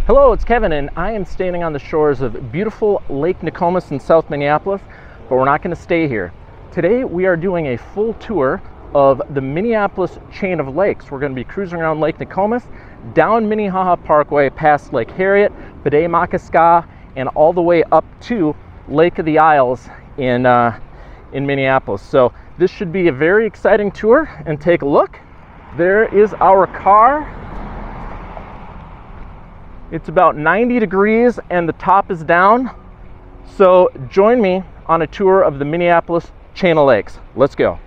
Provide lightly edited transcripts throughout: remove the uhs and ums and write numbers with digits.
Hello, it's Kevin, and I am standing on the shores of beautiful Lake Nokomis in South Minneapolis, but we're not going to stay here. Today we are doing a full tour of the Minneapolis chain of lakes. We're going to be cruising around Lake Nokomis, down Minnehaha Parkway, past Lake Harriet, Bde Maka Ska, and all the way up to Lake of the Isles in Minneapolis. So this should be a very exciting tour, and take a look. There is our car. It's about 90 degrees and the top is down. So join me on a tour of the Minneapolis chain of lakes. Let's go.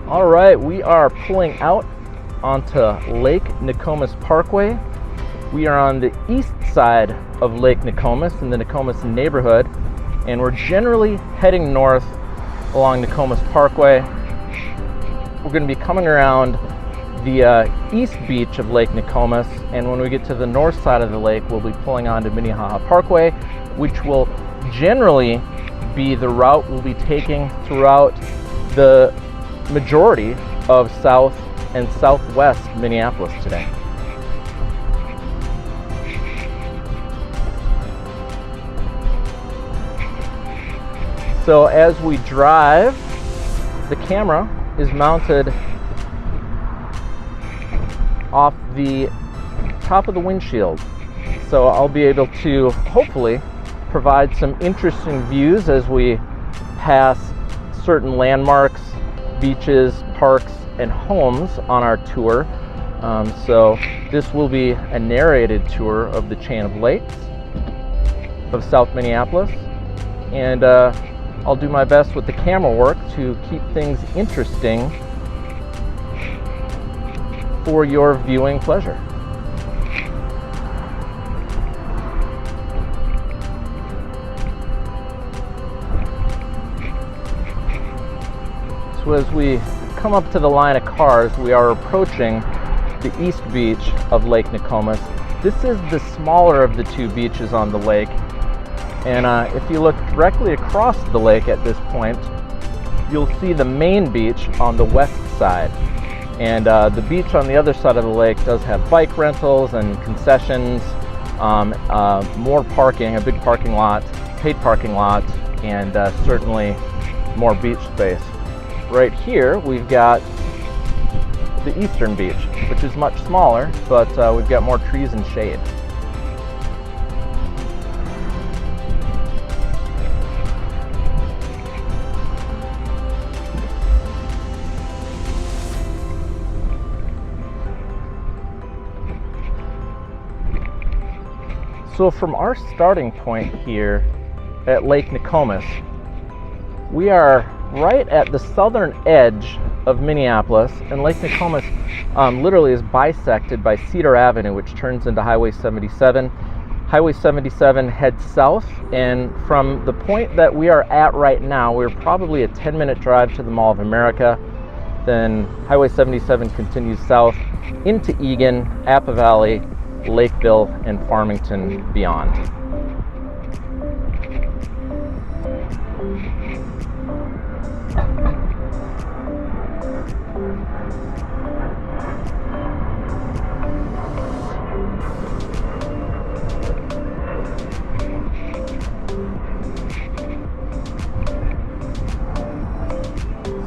All right, we are pulling out onto Lake Nokomis Parkway. We are on the east side of Lake Nokomis in the Nokomis Neighborhood, and we're generally heading north along Nokomis Parkway. We're going to be coming around the east beach of Lake Nokomis, and when we get to the north side of the lake, we'll be pulling onto Minnehaha Parkway, which will generally be the route we'll be taking throughout the majority of South and Southwest Minneapolis today. So as we drive, the camera is mounted off the top of the windshield. So I'll be able to hopefully provide some interesting views as we pass certain landmarks, beaches, parks, and homes on our tour. So this will be a narrated tour of the chain of lakes of South Minneapolis. And I'll do my best with the camera work to keep things interesting for your viewing pleasure. So as we come up to the line of cars, we are approaching the east beach of Lake Nokomis. This is the smaller of the two beaches on the lake. And if you look directly across the lake at this point, you'll see the main beach on the west side. And the beach on the other side of the lake does have bike rentals and concessions, more parking, a big parking lot, paid parking lot, and certainly more beach space. Right here, we've got the eastern beach, which is much smaller, but we've got more trees and shade. So from our starting point here at Lake Nokomis, we are right at the southern edge of Minneapolis, and Lake Nokomis literally is bisected by Cedar Avenue, which turns into Highway 77. Highway 77 heads south, and from the point that we are at right now, we're probably a 10-minute drive to the Mall of America. Then Highway 77 continues south into Eagan, Appa Valley, Lakeville, and Farmington beyond.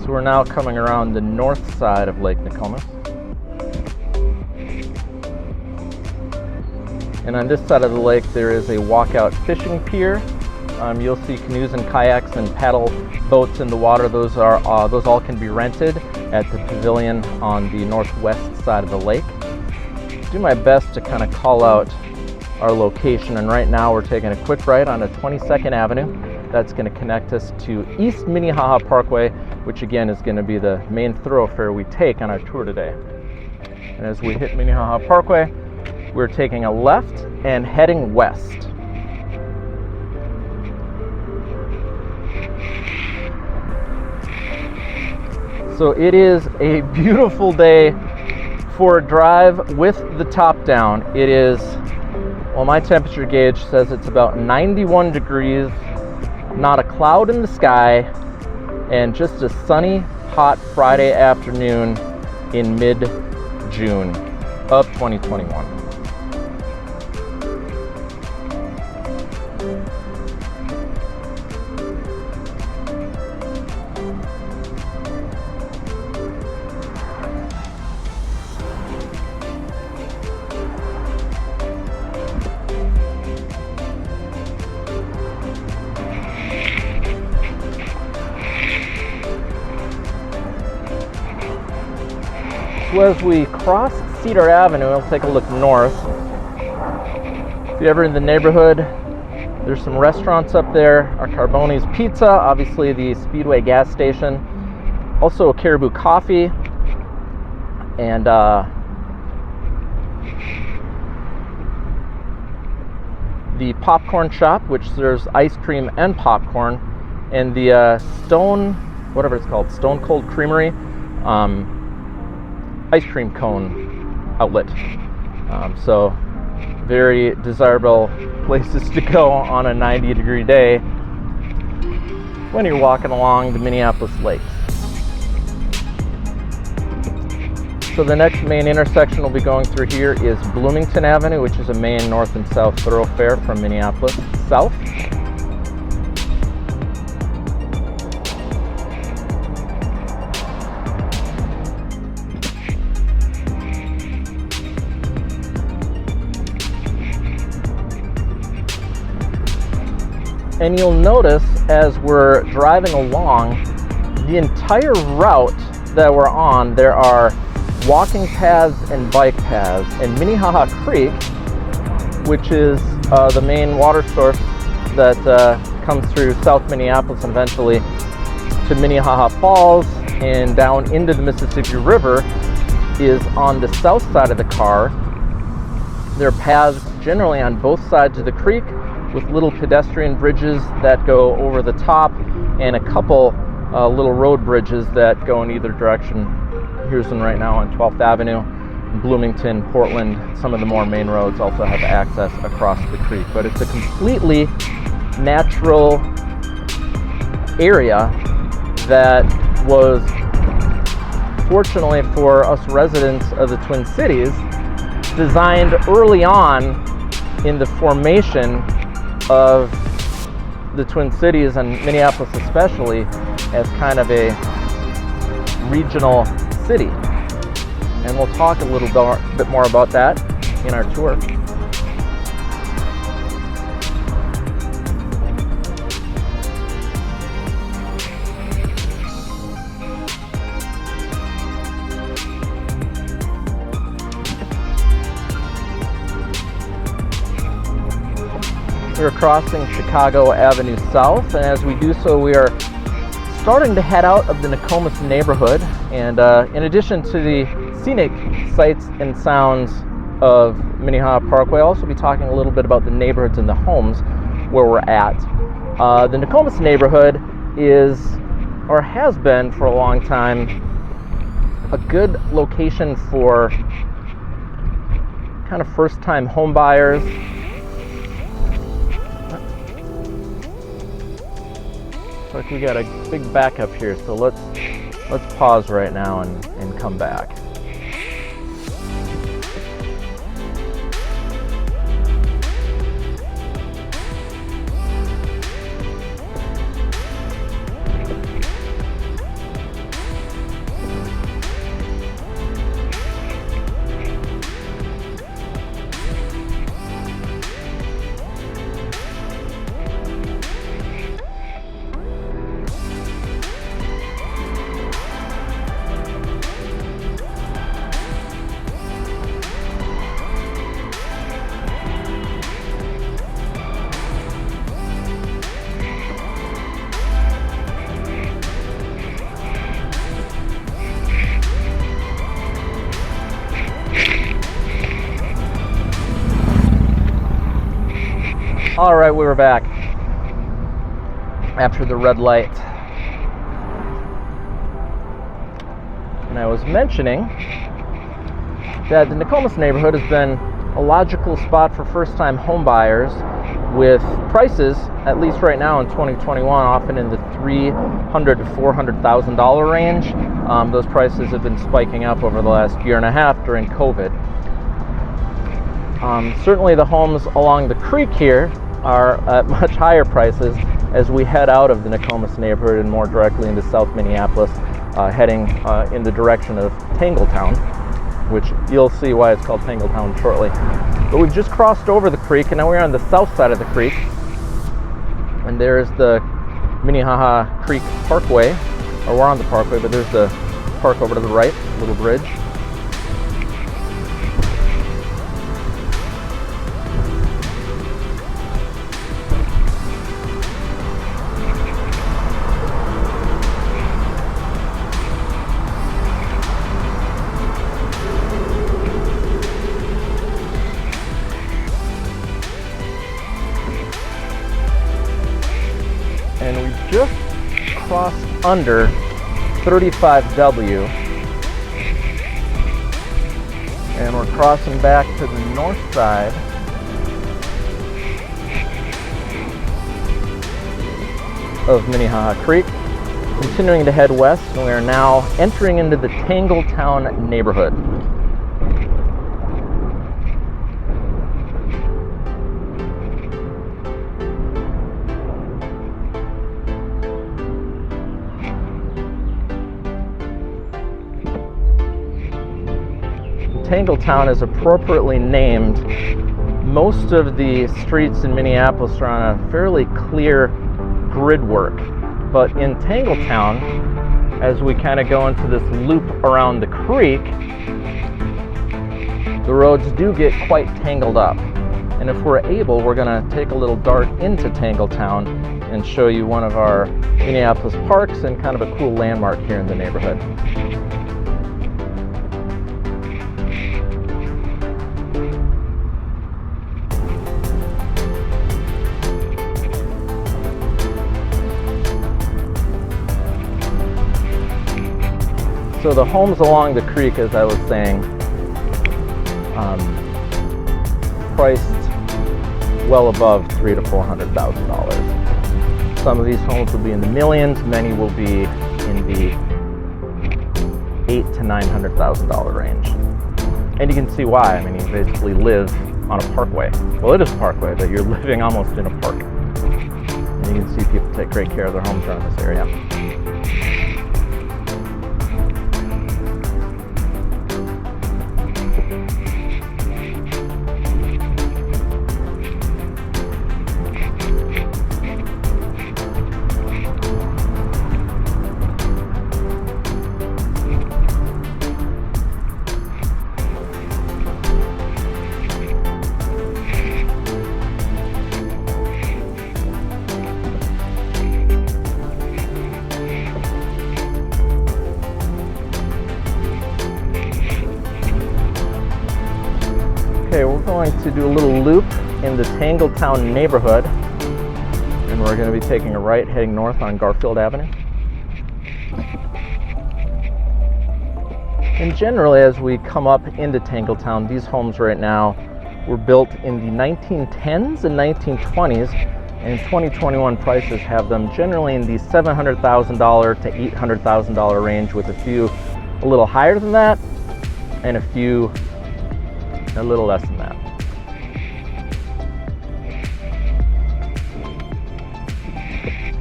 So we're now coming around the north side of Lake Nokomis. And on this side of the lake, there is a walkout fishing pier. You'll see canoes and kayaks and paddle boats in the water. Those all can be rented at the pavilion on the northwest side of the lake. Do my best to kind of call out our location, and right now we're taking a quick right on 22nd Avenue. That's going to connect us to East Minnehaha Parkway, which again is going to be the main thoroughfare we take on our tour today. And as we hit Minnehaha Parkway, we're taking a left and heading west. So it is a beautiful day for a drive with the top down. It is, well, my temperature gauge says it's about 91 degrees, not a cloud in the sky, and just a sunny, hot Friday afternoon in mid-June of 2021. So as we cross Cedar Avenue, we'll take a look north. If you're ever in the neighborhood, there's some restaurants up there. Our Carboni's Pizza, obviously the Speedway gas station. Also a Caribou Coffee. And the popcorn shop, which serves ice cream and popcorn. And the Stone Cold Creamery. Ice cream cone outlet. So very desirable places to go on a 90-degree day when you're walking along the Minneapolis lakes. So the next main intersection we'll be going through here is Bloomington Avenue, which is a main north and south thoroughfare from Minneapolis south. And you'll notice as we're driving along, the entire route that we're on, there are walking paths and bike paths. And Minnehaha Creek, which is the main water source that comes through South Minneapolis and eventually to Minnehaha Falls and down into the Mississippi River, is on the south side of the car. There are paths generally on both sides of the creek, with little pedestrian bridges that go over the top and a couple little road bridges that go in either direction. Here's one right now on 12th Avenue, Bloomington, Portland. Some of the more main roads also have access across the creek, but it's a completely natural area that was, fortunately for us residents of the Twin Cities, designed early on in the formation of the Twin Cities, and Minneapolis especially, as kind of a regional city. And we'll talk a little bit more about that in our tour. We're crossing Chicago Avenue South, and as we do so, we are starting to head out of the Nokomis neighborhood. And in addition to the scenic sights and sounds of Minnehaha Parkway, I'll also be talking a little bit about the neighborhoods and the homes where we're at. The Nokomis neighborhood is, or has been for a long time, a good location for kind of first-time home buyers. Look, we got a big backup here, so let's pause right now and come back. All right, we were back after the red light. And I was mentioning that the Nokomis neighborhood has been a logical spot for first-time home buyers with prices, at least right now in 2021, often in the $300,000 to $400,000 range. Those prices have been spiking up over the last year and a half during COVID. Certainly the homes along the creek here are at much higher prices as we head out of the Nokomis neighborhood and more directly into South Minneapolis, heading in the direction of Tangle Town, which you'll see why it's called Tangle Town shortly. But we've just crossed over the creek, and now we're on the south side of the creek, and there's the Minnehaha Creek Parkway, or we're on the parkway, but there's the park over to the right, little bridge. And we just crossed under 35W, and we're crossing back to the north side of Minnehaha Creek, continuing to head west, and we are now entering into the Tangle Town neighborhood. Tangle Town is appropriately named. Most of the streets in Minneapolis are on a fairly clear grid work, but in Tangle Town, as we kind of go into this loop around the creek, the roads do get quite tangled up. And if we're able, we're going to take a little dart into Tangle Town and show you one of our Minneapolis parks and kind of a cool landmark here in the neighborhood. So the homes along the creek, as I was saying, priced well above $300,000 to $400,000. Some of these homes will be in the millions, many will be in the $800,000 to $900,000 range. And you can see why. I mean, you basically live on a parkway. Well, it is a parkway, but you're living almost in a park. And you can see people take great care of their homes around this area. Okay, we're going to do a little loop in the Tangle Town neighborhood, and we're going to be taking a right heading north on Garfield Avenue. And generally, as we come up into Tangle Town, these homes right now were built in the 1910s and 1920s, and 2021 prices have them generally in the $700,000 to $800,000 range, with a few a little higher than that and a few a little less than that.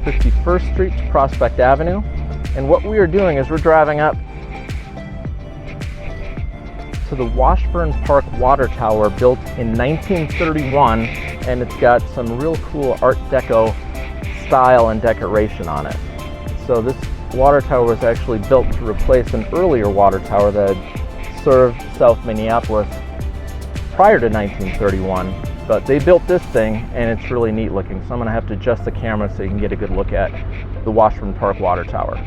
This is 51st Street to Prospect Avenue, and what we are doing is we're driving up to the Washburn Park water tower, built in 1931, and it's got some real cool Art Deco style and decoration on it. So this water tower was actually built to replace an earlier water tower that had served South Minneapolis prior to 1931, but they built this thing and it's really neat looking. So I'm going to have to adjust the camera so you can get a good look at the Washburn Park water tower.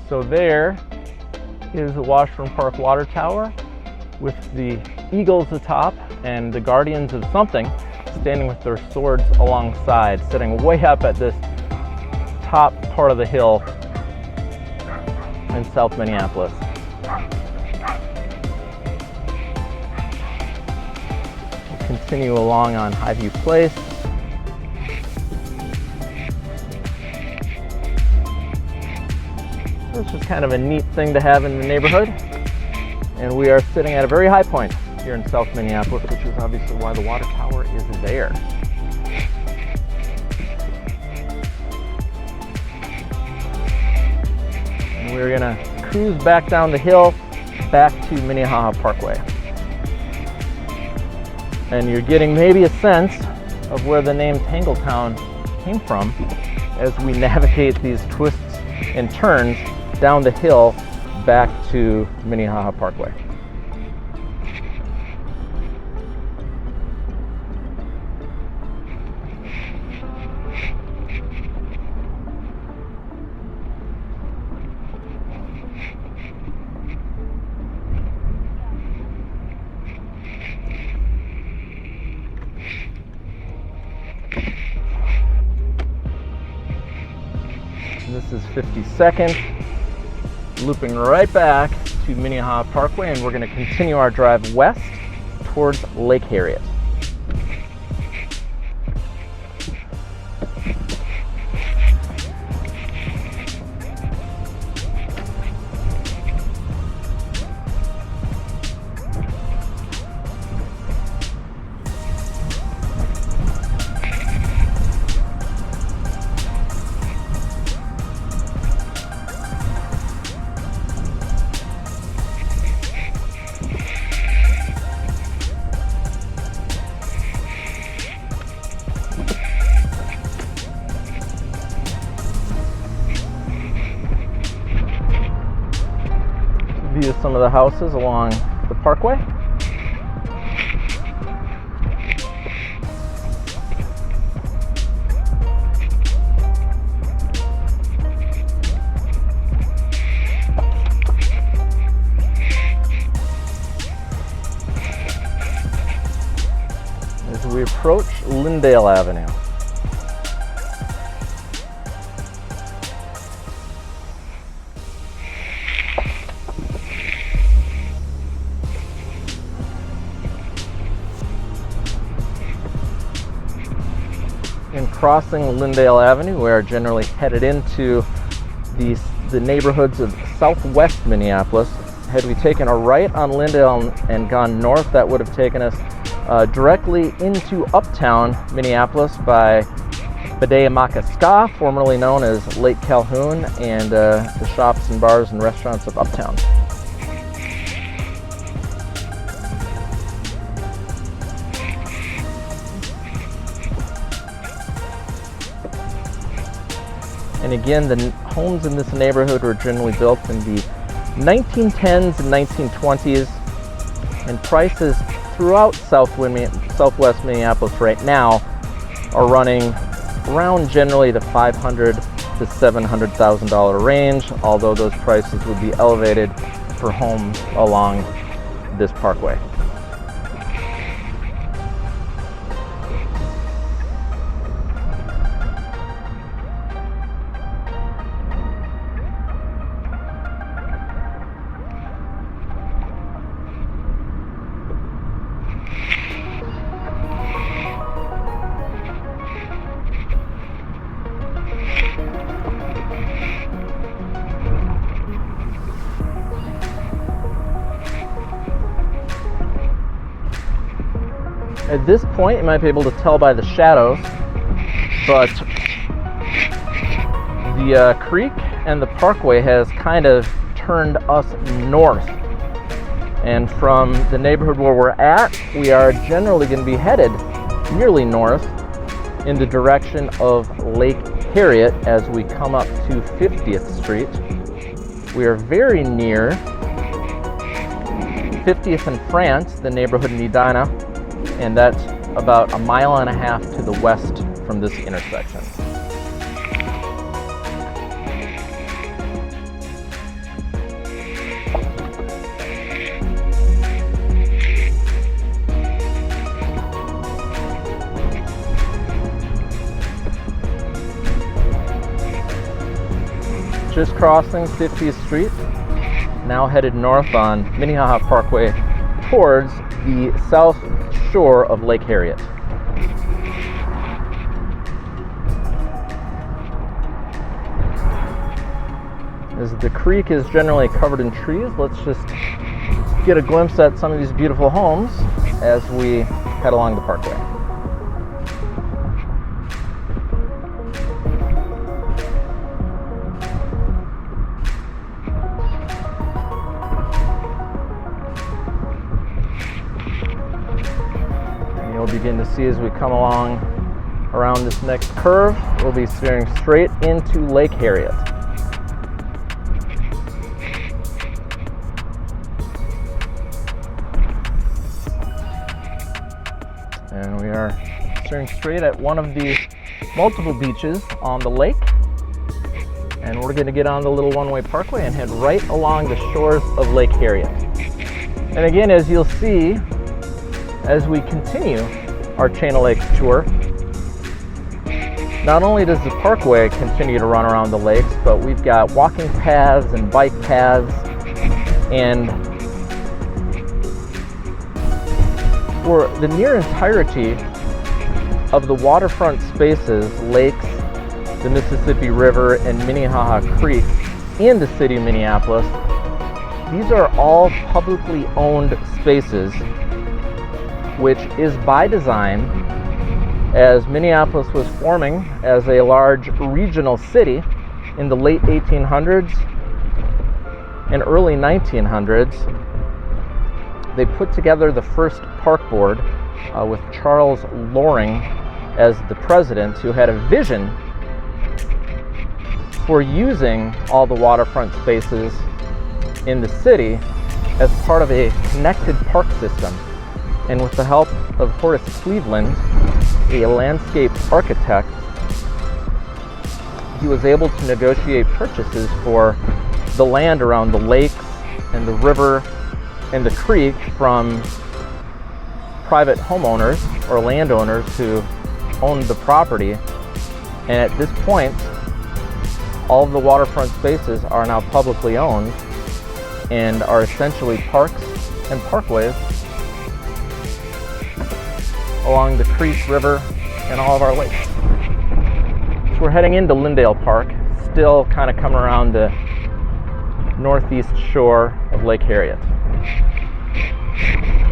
So there is the Washroom Park water tower with the eagles atop and the guardians of something standing with their swords alongside, sitting way up at this top part of the hill in South Minneapolis. continue along on Highview Place. So it's just kind of a neat thing to have in the neighborhood. And we are sitting at a very high point here in South Minneapolis, which is obviously why the water tower is there. And we're gonna cruise back down the hill, back to Minnehaha Parkway. And you're getting maybe a sense of where the name Tangle Town came from as we navigate these twists and turns down the hill back to Minnehaha Parkway. This is 52nd, looping right back to Minnehaha Parkway, and we're going to continue our drive west towards Lake Harriet. View some of the houses along the parkway. As we approach Lindale Avenue. In crossing Lindale Avenue, we are generally headed into the neighborhoods of southwest Minneapolis. Had we taken a right on Lindale and gone north, that would have taken us directly into uptown Minneapolis by Bde Maka Ska, formerly known as Lake Calhoun, and the shops and bars and restaurants of uptown. And again, the homes in this neighborhood were generally built in the 1910s and 1920s, and prices throughout southwest Minneapolis right now are running around generally the $500,000 to $700,000 range, although those prices would be elevated for homes along this parkway. At this point, you might be able to tell by the shadows, but the creek and the parkway has kind of turned us north. And from the neighborhood where we're at, we are generally going to be headed nearly north in the direction of Lake Harriet as we come up to 50th Street. We are very near 50th and France, the neighborhood in Edina, and that's about 1.5 miles to the west from this intersection. Just crossing 50th Street, now headed north on Minnehaha Parkway towards the South shore of Lake Harriet. As the creek is generally covered in trees, let's just get a glimpse at some of these beautiful homes as we head along the parkway. And you'll begin to see as we come along around this next curve, we'll be steering straight into Lake Harriet. And we are steering straight at one of the multiple beaches on the lake. And we're going to get on the little one-way parkway and head right along the shores of Lake Harriet. And again, as you'll see, as we continue our Chain of Lakes tour, not only does the parkway continue to run around the lakes, but we've got walking paths and bike paths, and for the near entirety of the waterfront spaces, lakes, the Mississippi River, and Minnehaha Creek in the city of Minneapolis, these are all publicly owned spaces, which is by design, as Minneapolis was forming as a large regional city in the late 1800s and early 1900s. They put together the first park board with Charles Loring as the president, who had a vision for using all the waterfront spaces in the city as part of a connected park system. And with the help of Horace Cleveland, a landscape architect, he was able to negotiate purchases for the land around the lakes and the river and the creek from private homeowners or landowners who owned the property. And at this point, all of the waterfront spaces are now publicly owned and are essentially parks and parkways along the creek, river, and all of our lakes. So we're heading into Lindale Park, still kind of coming around the northeast shore of Lake Harriet.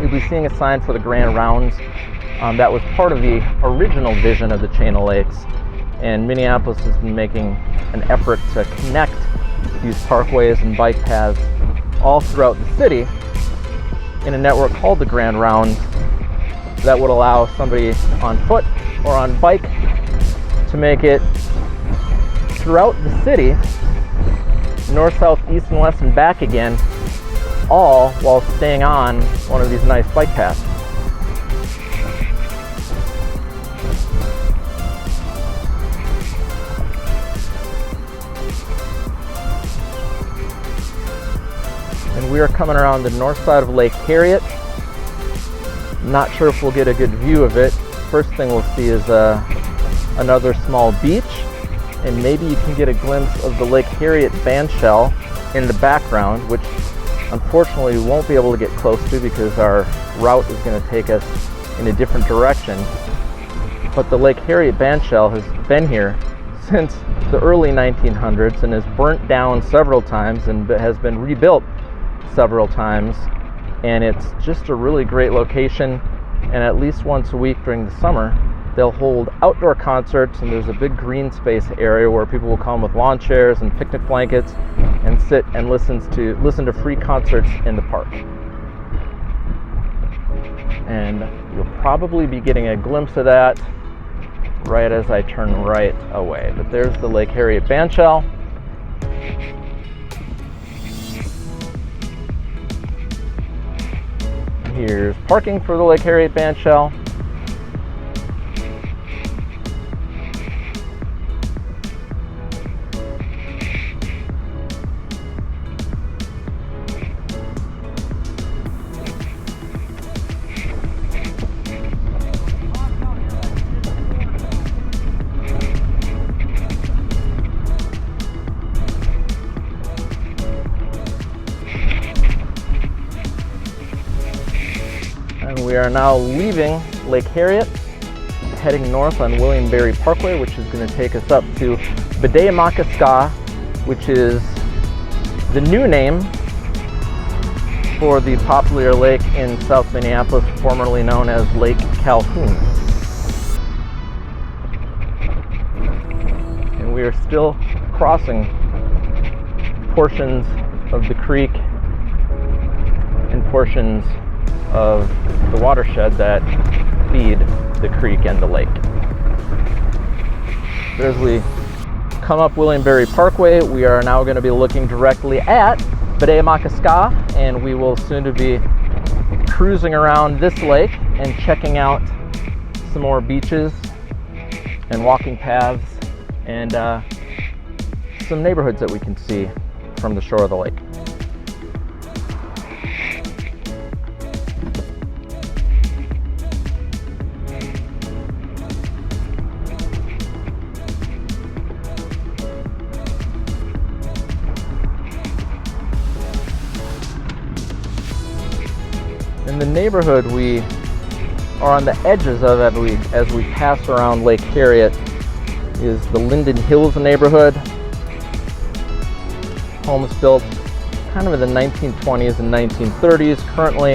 You'll be seeing a sign for the Grand Rounds. That was part of the original vision of the Chain of Lakes, and Minneapolis has been making an effort to connect these parkways and bike paths all throughout the city in a network called the Grand Rounds that would allow somebody on foot or on bike to make it throughout the city, north, south, east, and west, and back again, all while staying on one of these nice bike paths. And we are coming around the north side of Lake Harriet. Not sure if we'll get a good view of it. First thing we'll see is another small beach, and maybe you can get a glimpse of the Lake Harriet bandshell in the background, which unfortunately we won't be able to get close to because our route is going to take us in a different direction. But the Lake Harriet bandshell has been here since the early 1900s and has burnt down several times and has been rebuilt several times. And it's just a really great location, and at least once a week during the summer they'll hold outdoor concerts, and there's a big green space area where people will come with lawn chairs and picnic blankets and sit and listen to free concerts in the park. And you'll probably be getting a glimpse of that right as I turn right away. But there's the Lake Harriet bandshell. Here's parking for the Lake Harriet bandshell. We are now leaving Lake Harriet, heading north on William-Berry Parkway, which is going to take us up to Bde Maka Ska, which is the new name for the popular lake in South Minneapolis, formerly known as Lake Calhoun. And we are still crossing portions of the creek and portions of the watershed that feed the creek and the lake. So as we come up William-Berry Parkway, we are now going to be looking directly at Bde Maka Ska, and we will soon to be cruising around this lake and checking out some more beaches and walking paths and some neighborhoods that we can see from the shore of the lake. In the neighborhood we are on the edges of as we pass around Lake Harriet is the Linden Hills neighborhood. Homes built kind of in the 1920s and 1930s. Currently,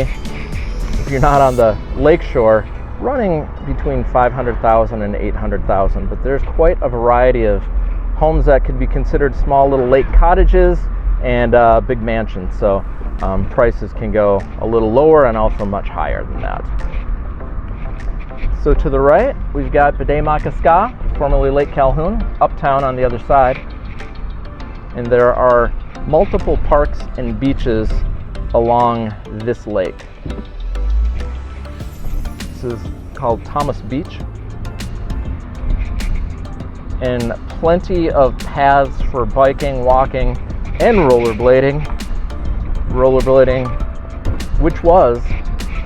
if you're not on the lake shore, running between 500,000 and 800,000, but there's quite a variety of homes that could be considered small little lake cottages and big mansions. So prices can go a little lower and also much higher than that. So to the right, we've got Bde Maka Ska, formerly Lake Calhoun, uptown on the other side. And there are multiple parks and beaches along this lake. This is called Thomas Beach. And plenty of paths for biking, walking, and rollerblading. Rollerblading, which was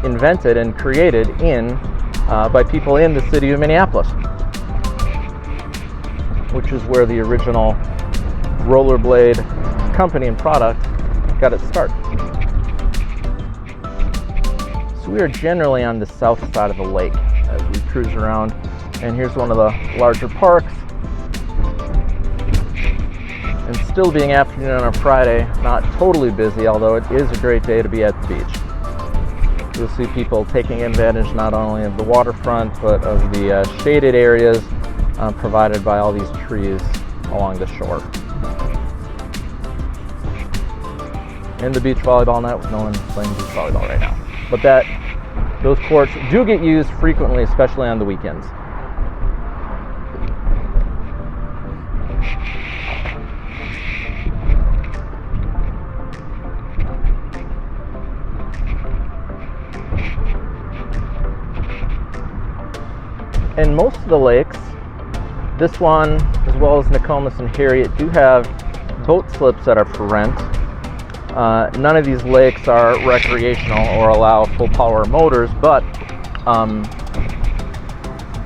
invented and created by people in the city of Minneapolis, which is where the original rollerblade company and product got its start. So we are generally on the south side of the lake as we cruise around, and here's one of the larger parks. And still being afternoon on a Friday, not totally busy, although it is a great day to be at the beach. You'll see people taking advantage not only of the waterfront, but of the shaded areas provided by all these trees along the shore. And the beach volleyball net with no one playing beach volleyball right now. But those courts do get used frequently, especially on the weekends. And most of the lakes, this one as well as Nokomis and Harriet, do have boat slips that are for rent. None of these lakes are recreational or allow full power motors, but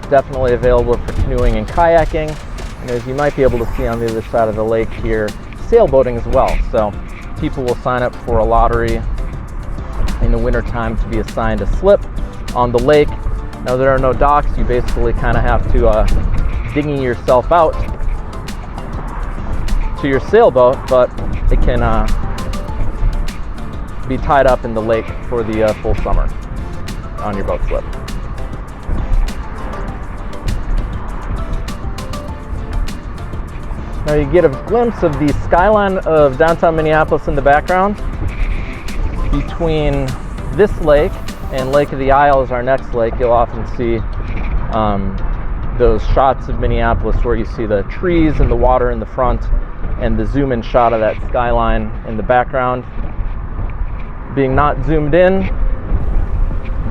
definitely available for canoeing and kayaking. And as you might be able to see on the other side of the lake here, sailboating as well. So people will sign up for a lottery in the wintertime to be assigned a slip on the lake. Now there are no docks, you basically kind of have to dinghy yourself out to your sailboat, but it can be tied up in the lake for the full summer on your boat slip. Now you get a glimpse of the skyline of downtown Minneapolis in the background. Between this lake and Lake of the Isle is our next lake. You'll often see those shots of Minneapolis where you see the trees and the water in the front and the zoom-in shot of that skyline in the background. Being not zoomed in,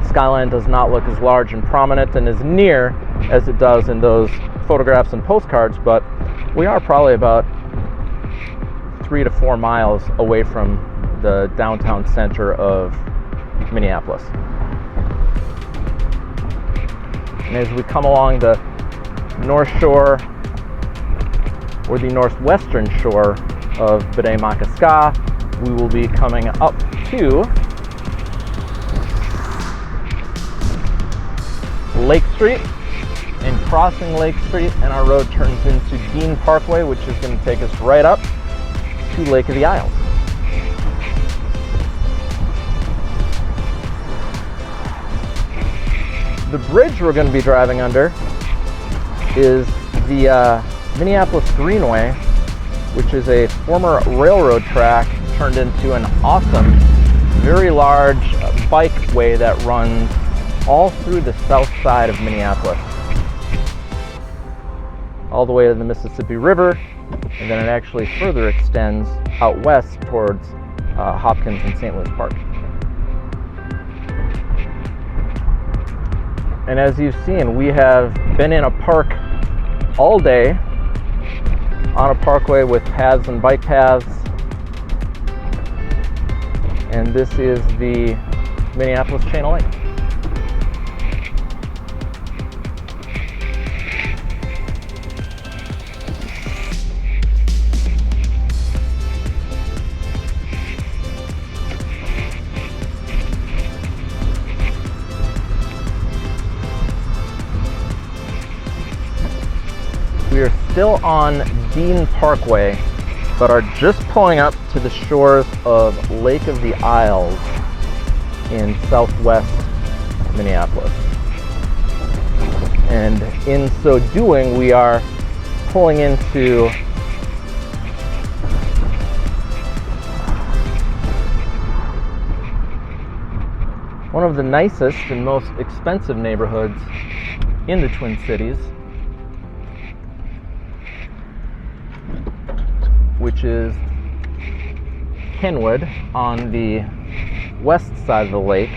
the skyline does not look as large and prominent and as near as it does in those photographs and postcards, but we are probably about 3 to 4 miles away from the downtown center of Minneapolis. And as we come along the north shore or the northwestern shore of Bde Maka Ska, we will be coming up to Lake Street, and crossing Lake Street, and our road turns into Bde Parkway, which is going to take us right up to Lake of the Isles. The bridge we're going to be driving under is the Minneapolis Greenway, which is a former railroad track turned into an awesome, very large bikeway that runs all through the south side of Minneapolis, all the way to the Mississippi River, and then it actually further extends out west towards Hopkins and St. Louis Park. And as you've seen, we have been in a park all day on a parkway with paths and bike paths. And this is the Minneapolis chain of lakes. We are still on Bde Parkway, but are just pulling up to the shores of Lake of the Isles in southwest Minneapolis. And in so doing, we are pulling into one of the nicest and most expensive neighborhoods in the Twin Cities, which is Kenwood on the west side of the lake,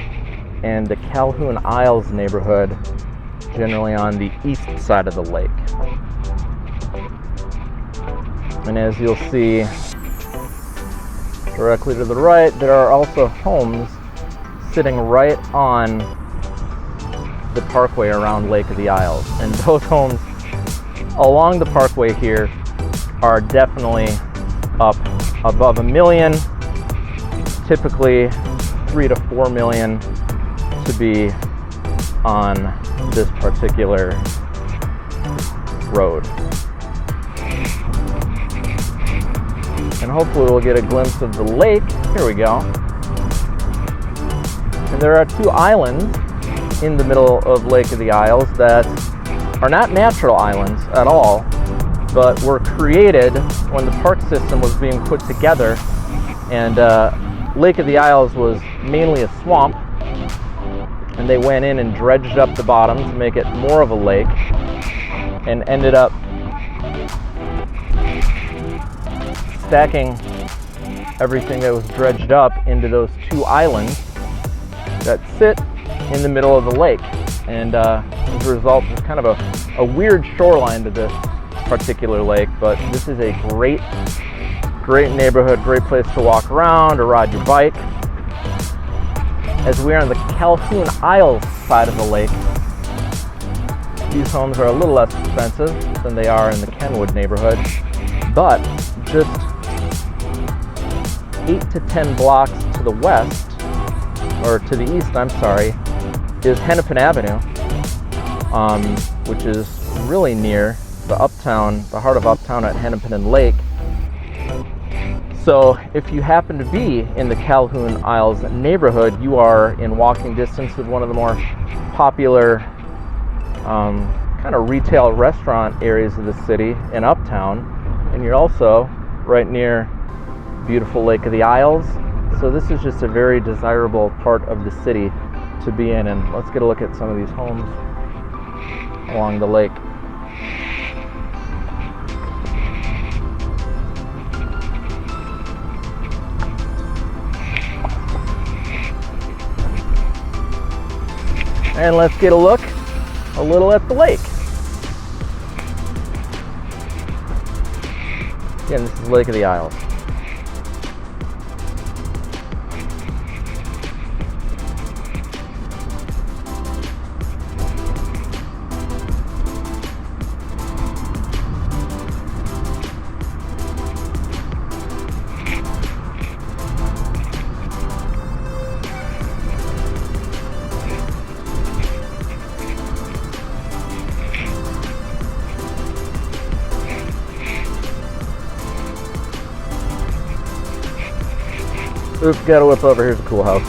and the Calhoun Isles neighborhood generally on the east side of the lake. And as you'll see directly to the right, there are also homes sitting right on the parkway around Lake of the Isles. And those homes along the parkway here are definitely up above $1 million, typically 3 to 4 million to be on this particular road. And hopefully we'll get a glimpse of the lake. Here we go. And there are 2 islands in the middle of Lake of the Isles that are not natural islands at all, but were created when the park system was being put together, and Lake of the Isles was mainly a swamp, and they went in and dredged up the bottom to make it more of a lake, and ended up stacking everything that was dredged up into those 2 islands that sit in the middle of the lake. And as a result, there's kind of a weird shoreline to this particular lake, but this is a great neighborhood, great place to walk around or ride your bike. As we are on the Calhoun Isles side of the lake, these homes are a little less expensive than they are in the Kenwood neighborhood, but just 8 to 10 blocks to the west, or to the east, I'm sorry, is Hennepin Avenue, which is really near the heart of Uptown at Hennepin and Lake. So if you happen to be in the Calhoun Isles neighborhood, you are in walking distance of one of the more popular kind of retail restaurant areas of the city in Uptown, and you're also right near beautiful Lake of the Isles. So this is just a very desirable part of the city to be in. And let's get a look at some of these homes along the lake. And let's get a look a little at the lake. Again, this is Lake of the Isles. Oops, gotta whip over. Here's a cool house.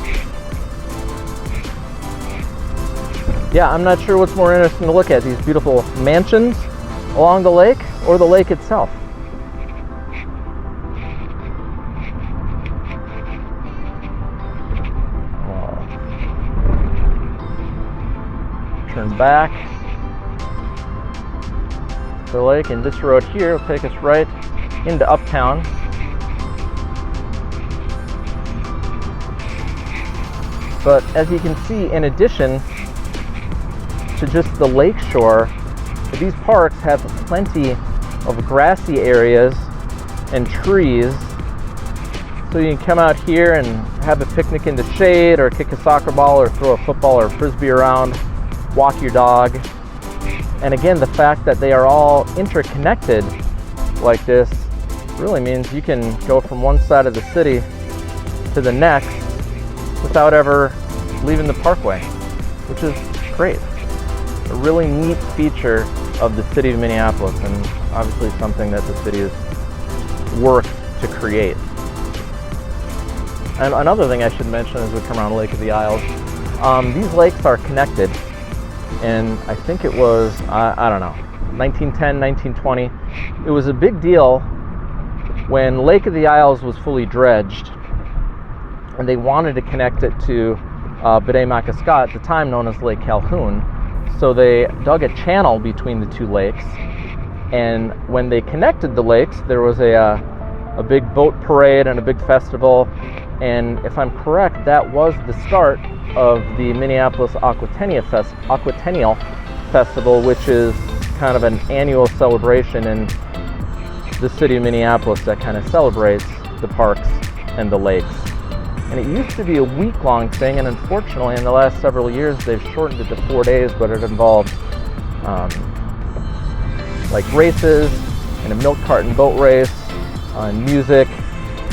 Yeah, I'm not sure what's more interesting to look at, these beautiful mansions along the lake or the lake itself. Turn back to the lake, and this road here will take us right into Uptown. But as you can see, in addition to just the lake shore, these parks have plenty of grassy areas and trees, so you can come out here and have a picnic in the shade, or kick a soccer ball, or throw a football or a frisbee around, walk your dog. And again, the fact that they are all interconnected like this really means you can go from one side of the city to the next without ever leaving the parkway, which is great. A really neat feature of the city of Minneapolis, and obviously something that the city has worked to create. And another thing I should mention as we come around Lake of the Isles, these lakes are connected, and I think it was, I don't know, 1910, 1920. It was a big deal when Lake of the Isles was fully dredged, and they wanted to connect it to Bde Maka Ska, at the time known as Lake Calhoun. So they dug a channel between the two lakes, and when they connected the lakes, there was a big boat parade and a big festival. And if I'm correct, that was the start of the Minneapolis Aquatennial Festival, which is kind of an annual celebration in the city of Minneapolis that kind of celebrates the parks and the lakes. And it used to be a week-long thing, and unfortunately in the last several years they've shortened it to 4 days, but it involved like races and a milk carton boat race, music,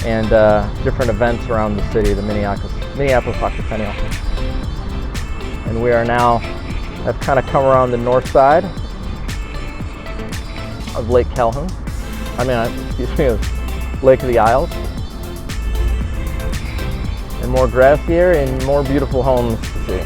and different events around the city, the Minneapolis Aquatennial. And we are now, have kind of come around the north side of Lake Calhoun. Lake of the Isles. And more grassy area and more beautiful homes to see.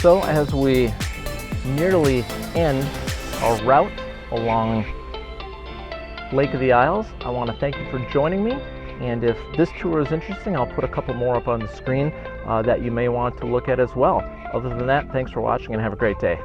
So as we nearly end our route along Lake of the Isles, I want to thank you for joining me. And if this tour is interesting, I'll put a couple more up on the screen that you may want to look at as well. Other than that, thanks for watching and have a great day.